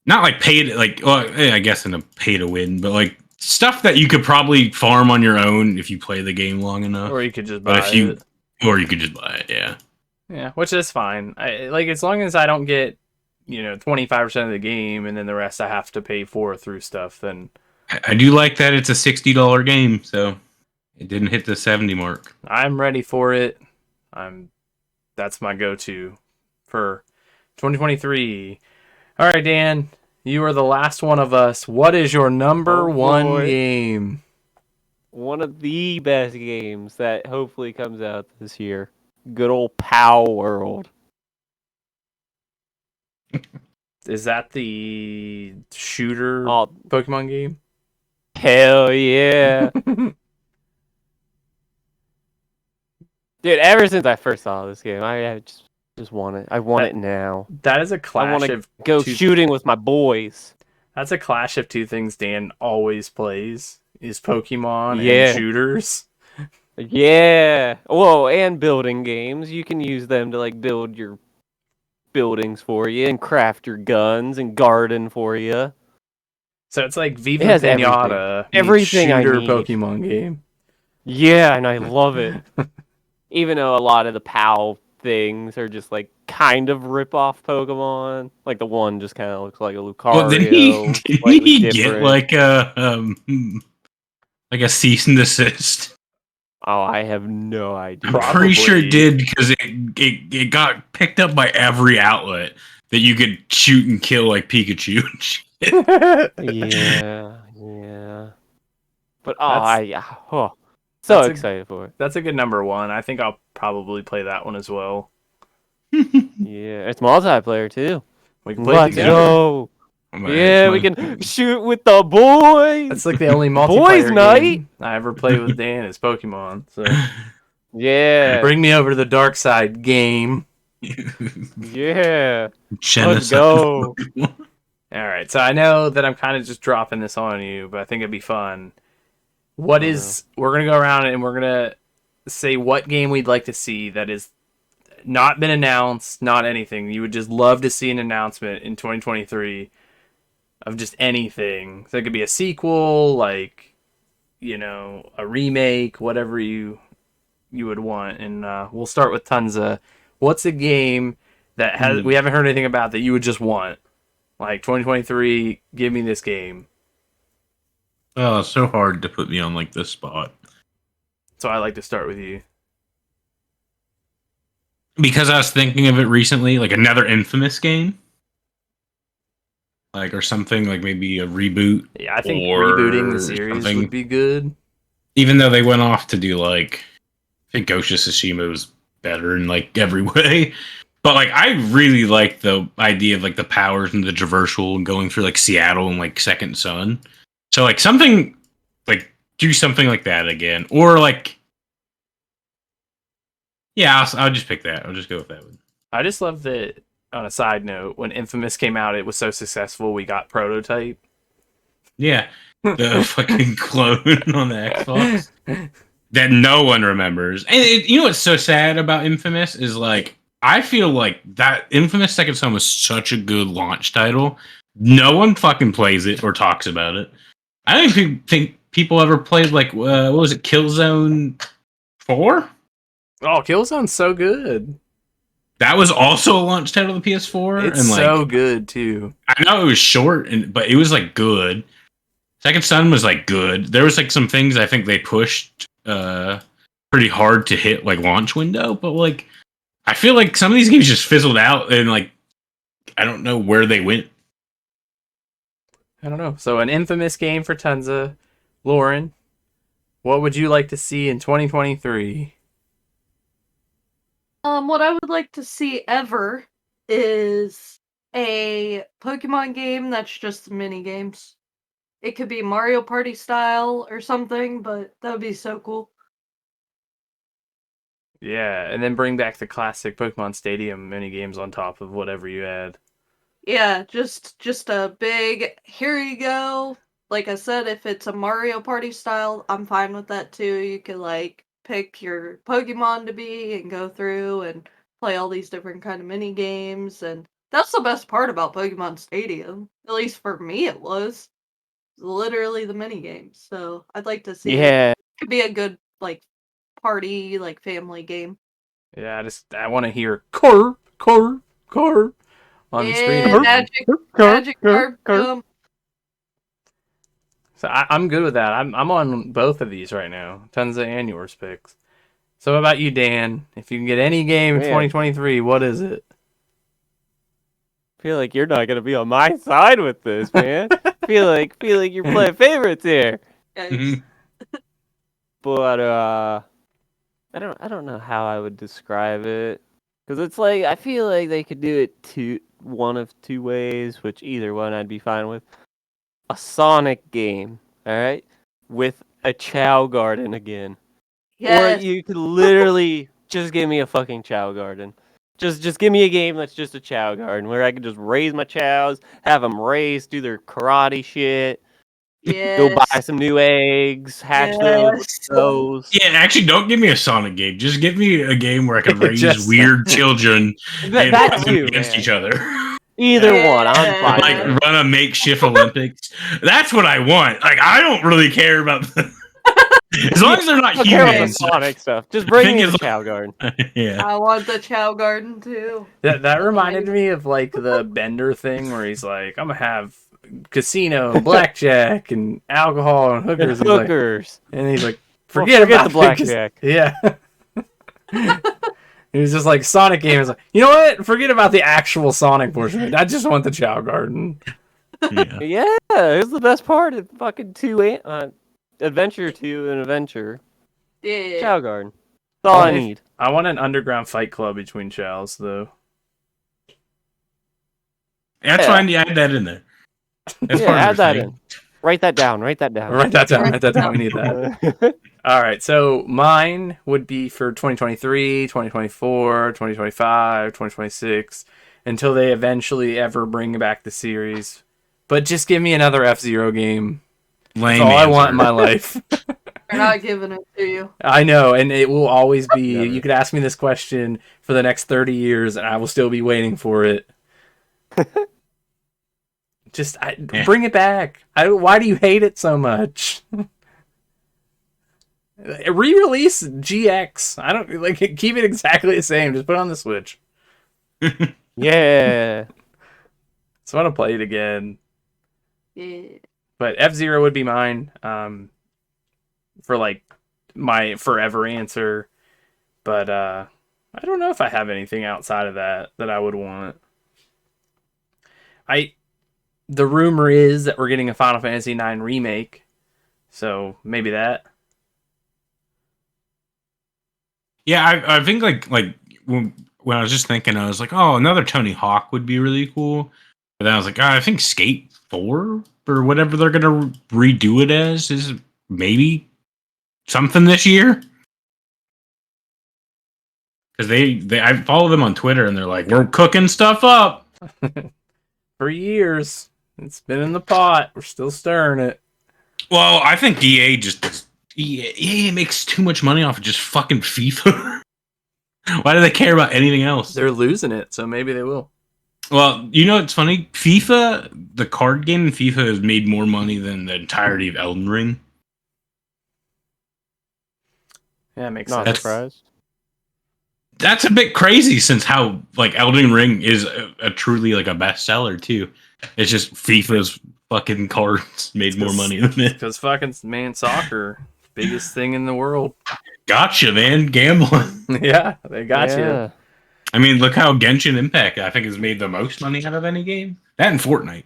Not like paid, like, well, I guess in a pay to win, but like stuff that you could probably farm on your own if you play the game long enough. Or you could just buy it. Or you could just buy it, yeah. Yeah, which is fine. Like, as long as I don't get, 25% of the game and then the rest I have to pay for through stuff, then... I do like that it's a $60 game, so it didn't hit the 70 mark. I'm ready for it. That's my go-to for 2023. All right, Dan, you are the last one of us. What is your number one game? One of the best games that hopefully comes out this year. Good old Pow World. Is that the shooter Pokemon game? Hell yeah. Dude, ever since I first saw this game, I just want it. I want it now. That is a clash I want to go shooting with my boys. That's a clash of two things Dan always plays, is Pokemon and shooters. Yeah. Whoa, and building games. You can use them to like build your buildings for you and craft your guns and garden for you. So it's like Viva Pinata, everything shooter I need. Pokemon game. Yeah, and I love it. Even though a lot of the POW things are just like kind of rip off Pokemon. Like the one just kind of looks like a Well, didn't he, Lucario, didn't slightly he get different. like a cease and desist? Oh, I have no idea. I'm pretty sure it Probably. did because it got picked up by every outlet that you could shoot and kill like Pikachu. and shit. Yeah. But so That's a- excited for it. That's a good number one. I think I'll probably play that one as well. Yeah, it's multiplayer too. We can play Let's together. go. Man, Yeah, we can shoot with the boys. That's like the only Boys' multiplayer night. game I ever played with Dan is Pokemon. So Yeah. bring me over to the dark side, game. Yeah. Genocide. Let's go. All right, so I know that I'm kind of just dropping this on you, but I think it'd be fun. We're gonna go around and we're gonna say what game we'd like to see that is not been announced, not anything. You would just love to see an announcement in 2023 of just anything. So it could be a sequel, like, a remake, whatever you would want. And we'll start with Tonsa. What's a game that we haven't heard anything about that you would just want? Like 2023, give me this game. Oh, it's so hard to put me on like this spot. So I like to start with you. Because I was thinking of it recently, like another Infamous game. Like, or something, like maybe a reboot. Yeah, I think or rebooting the series something. would be good. Even though they went off to do, like, I think Ghost of Tsushima was better in, like, every way. But, like, I really like the idea of, like, the powers and the traversal and going through, like, Seattle and, like, Second Sun. So, like, something, like, do something like that again. Or, like, yeah, I'll just pick that. I'll just go with that one. I just love that, on a side note, when Infamous came out, it was so successful, we got Prototype. Yeah, the fucking clone on the Xbox that no one remembers. And you know what's so sad about Infamous is, like, I feel like that Infamous Second Son was such a good launch title. No one fucking plays it or talks about it. I don't think people ever played, like, what was it, Killzone 4? Oh, Killzone's so good. That was also a launch title of the PS4. It's and, like, so good, too. I know it was short, but it was, like, good. Second Son was, like, good. There was, like, some things I think they pushed pretty hard to hit, like, launch window, but, like, I feel like some of these games just fizzled out, and, like, I don't know where they went. I don't know. So an Infamous game for Tonsa. Lauren, what would you like to see in 2023? What I would like to see ever is a Pokemon game that's just mini games. It could be Mario Party style or something, but that would be so cool. Yeah, and then bring back the classic Pokemon Stadium mini games on top of whatever you add. Yeah, just a big here you go. Like I said, if it's a Mario Party style, I'm fine with that too. You could like pick your Pokemon to be and go through and play all these different kind of mini games, and that's the best part about Pokemon Stadium. At least for me it was. Literally the mini games. So I'd like to see it. Yeah. It could be a good like party, like family game. Yeah, I want to hear Corp on the screen. Yeah, magic carp. So I'm good with that. I'm on both of these right now, Tonsa and yours picks. So what about you, Dan? If you can get any game in 2023, what is it? I feel like you're not gonna be on my side with this, man. feel like you're playing favorites here. Yes. But I don't know how I would describe it, because it's like I feel like they could do it one of two ways, which either one I'd be fine with. A Sonic game, all right, with a Chow Garden again. Yes. Or you could literally just give me a fucking Chow Garden. Just give me a game that's just a Chow Garden where I can just raise my Chows, have them race, do their karate shit, go buy some new eggs, hatch those. Yeah, actually, don't give me a Sonic game. Just give me a game where I can raise Just- weird children and That put them too, against man. each other. Either one, I'm fine. Like, with. run a makeshift Olympics. That's what I want. Like, I don't really care about As long as they're not Don't care about the humans. Sonic stuff. Just I bring think me as the long- Chow Garden. Yeah. I want the Chow Garden too. That reminded me of like the Bender thing where he's like, I'm gonna have casino, blackjack, and alcohol and hookers. He's like, Hookers. and he's like, Well, forget about the blackjack. Yeah. He was just like Sonic game is like, you know what? Forget about the actual Sonic portion of it. I just want the Chow Garden. Yeah. Yeah, it was the best part of fucking Adventure 2 and Adventure. Yeah. Chow Garden. That's all I If- need. I want an underground fight club between Chows though. That's Yeah. fine. You add that in there. That's Yeah, part of add our that thing. in. Write that down. Write that down. Write that down. Write that down. We need that. All right. So mine would be for 2023, 2024, 2025, 2026 until they eventually ever bring back the series. But just give me another F-Zero game. Lame That's all I answer. want in my life. They're not giving it to you. I know, and it will always be. Never. You could ask me this question for the next 30 years, and I will still be waiting for it. Just bring it back. Why do you hate it so much? Re-release GX. I don't like it. Keep it exactly the same. Just put it on the Switch. Yeah. So I want to play it again. Yeah. But F-Zero would be mine. For like my forever answer. But I don't know if I have anything outside of that I would want. The rumor is that we're getting a Final Fantasy IX remake. So maybe that. Yeah, I think like when I was just thinking, I was like, oh, another Tony Hawk would be really cool. But then I was like, I think Skate 4 or whatever they're gonna redo it as is maybe something this year. Because I follow them on Twitter and they're like, we're cooking stuff up. For years. It's been in the pot. We're still stirring it. Well, I think EA makes too much money off of just fucking FIFA. Why do they care about anything else? They're losing it, so maybe they will. Well, you know, it's funny. FIFA, the card game in FIFA has made more money than the entirety of Elden Ring. Yeah, it makes Not sense. surprised. That's a bit crazy since how like Elden Ring is a truly like a bestseller too. It's just FIFA's fucking cards made more money than it. Because fucking, man, soccer. Biggest thing in the world. Gotcha, man. Gambling. Yeah, they got you. Yeah. I mean, look how Genshin Impact, I think, has made the most money out of any game. That and Fortnite.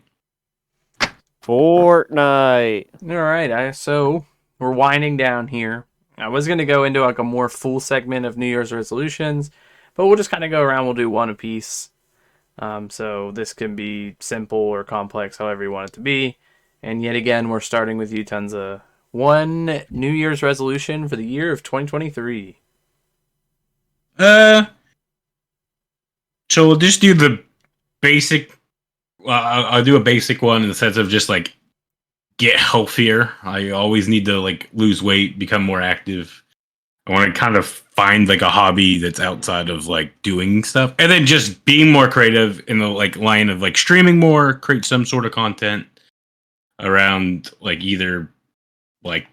Fortnite. All right, so we're winding down here. I was going to go into like a more full segment of New Year's resolutions, but we'll just kind of go around. We'll do one apiece. So this can be simple or complex, however you want it to be. And yet again, we're starting with you, Tonsa. One New Year's resolution for the year of 2023. So we'll just do the basic. Well, I'll do a basic one in the sense of just like get healthier. I always need to like lose weight, become more active. I want to kind of find like a hobby that's outside of like doing stuff, and then just being more creative in the like line of like streaming more, create some sort of content around like either like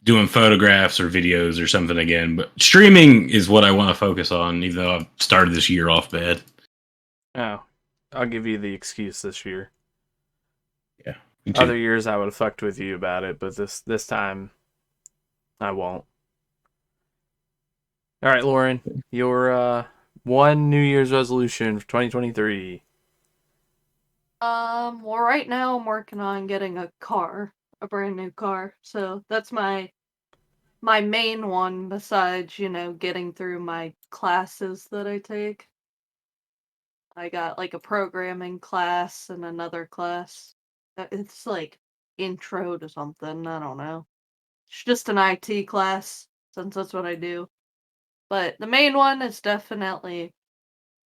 doing photographs or videos or something again. But streaming is what I want to focus on, even though I've started this year off bad. Oh, I'll give you the excuse this year. Yeah. me too. Other years I would have fucked with you about it, but this time I won't. All right, Lauren, your one New Year's resolution for 2023. Well, right now I'm working on getting a car, a brand new car. So that's my main one besides, getting through my classes that I take. I got like a programming class and another class. It's like intro to something, I don't know. It's just an IT class since that's what I do. But the main one is definitely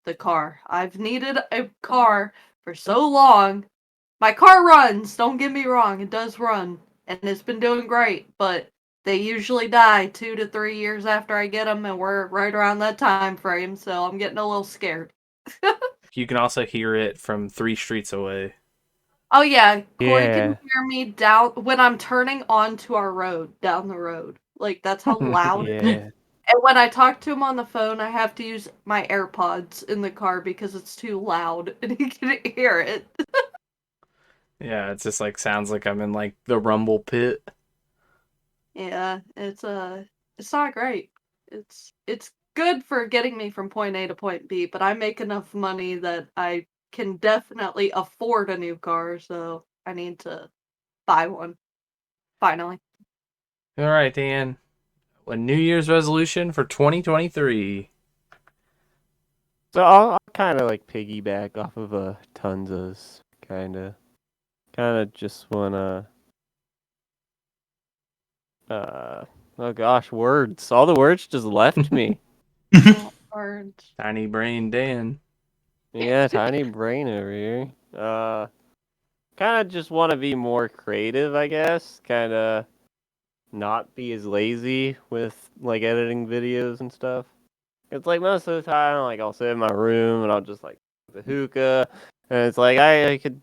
the car. I've needed a car for so long. My car runs, don't get me wrong, it does run. And it's been doing great, but they usually die 2 to 3 years after I get them, and we're right around that time frame, so I'm getting a little scared. You can also hear it from 3 streets away. Oh yeah, Corey Yeah. can hear me down when I'm turning onto our road, down the road. Like, that's how loud it is. Yeah. And when I talk to him on the phone, I have to use my AirPods in the car because it's too loud and he can hear it. Yeah, it's just like sounds like I'm in like the rumble pit. Yeah, it's not great. It's good for getting me from point A to point B, but I make enough money that I can definitely afford a new car, so I need to buy one. Finally. All right, Dan. A New Year's resolution for 2023. So I'll kind of like piggyback off of Tonsa's kind of just wanna oh gosh, words. All the words just left me. Oh, birds. Tiny brain Dan. Yeah, tiny brain over here. Kind of just want to be more creative, I guess. Kind of not be as lazy with like editing videos and stuff. It's like most of the time, like I'll sit in my room and I'll just like the hookah, and it's like I could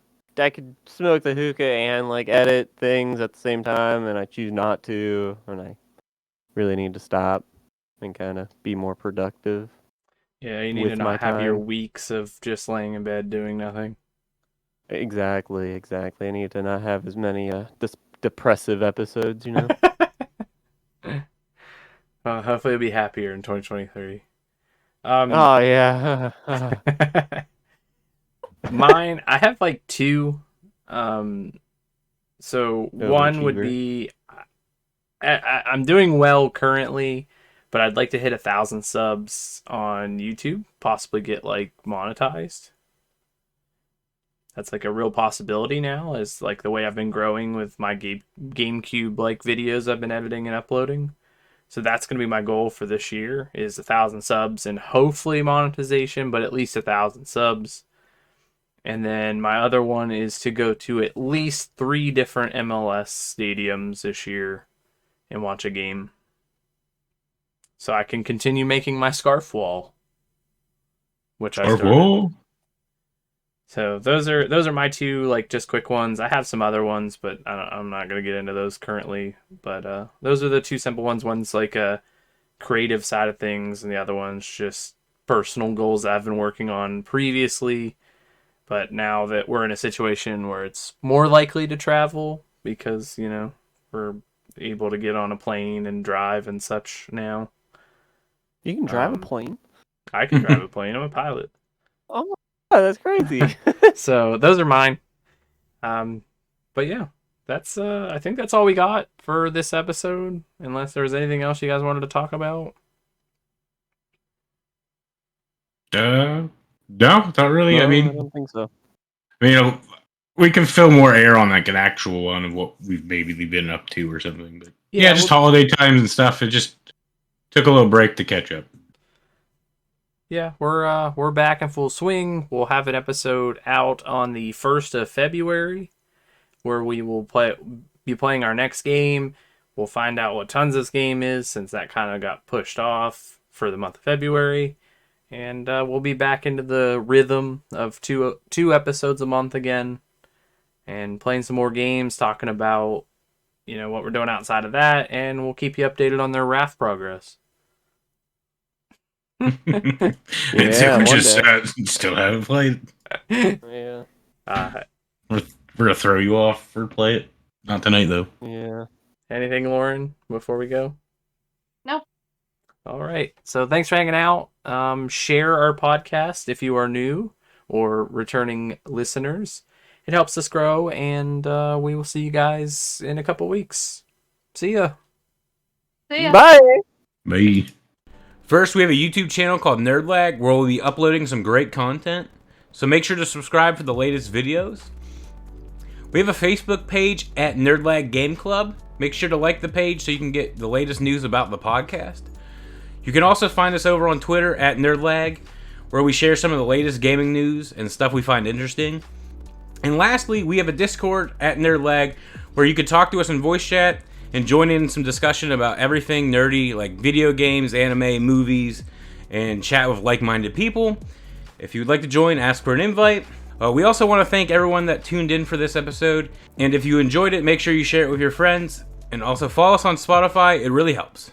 smoke the hookah and like edit things at the same time, and I choose not to, and I really need to stop and kind of be more productive. Yeah, you need With to my not have your time. weeks of just laying in bed doing nothing. Exactly. I need to not have as many depressive episodes, you know. Hopefully, you'll be happier in 2023. Um, Oh yeah. Mine, I have like two. So one would Overachiever. be I'm doing well currently, but I'd like to hit 1,000 subs on YouTube, possibly get like monetized. That's like a real possibility now, is like the way I've been growing with my GameCube like videos I've been editing and uploading. So that's going to be my goal for this year, is 1,000 subs and hopefully monetization, but at least 1,000 subs. And then my other one is to go to at least 3 different MLS stadiums this year and watch a game, so I can continue making my scarf wall, which I started. Whoa. So those are my two like just quick ones. I have some other ones, but I'm not gonna get into those currently. But those are the two simple ones. One's like a creative side of things, and the other one's just personal goals that I've been working on previously. But now that we're in a situation where it's more likely to travel because we're able to get on a plane and drive and such now. You can drive a Um, plane. I can drive a plane. I'm a pilot. Oh my god, that's crazy. So those are mine. But yeah, that's I think that's all we got for this episode. Unless there's anything else you guys wanted to talk about. No, not really. No, I I mean, don't think so. we can fill more air on like an actual one of what we've maybe been up to or something. But Yeah, just holiday times and stuff. It just took a little break to catch up. Yeah, we're back in full swing. We'll have an episode out on the 1st of February where we will be playing our next game. We'll find out what Tonsa's game is, since that kind of got pushed off for the month of February. And we'll be back into the rhythm of two episodes a month again, and playing some more games, talking about what we're doing outside of that, and we'll keep you updated on their raft progress. Yeah, we one just day. still haven't played. Yeah. We're gonna throw you off for play it. Not tonight though. Yeah. Anything, Lauren, before we go? No. All right. So thanks for hanging out. Share our podcast if you are new or returning listeners. It helps us grow, and we will see you guys in a couple weeks. See ya. See ya. Bye. Bye. First, we have a YouTube channel called Nerdlag where we'll be uploading some great content. So make sure to subscribe for the latest videos. We have a Facebook page at Nerdlag Game Club. Make sure to like the page so you can get the latest news about the podcast. You can also find us over on Twitter at Nerdlag, where we share some of the latest gaming news and stuff we find interesting. And lastly, we have a Discord at Nerdlag where you can talk to us in voice chat and join in some discussion about everything nerdy, like video games, anime, movies, and chat with like-minded people. If you'd like to join, ask for an invite. We also want to thank everyone that tuned in for this episode. And if you enjoyed it, make sure you share it with your friends. And also follow us on Spotify. It really helps.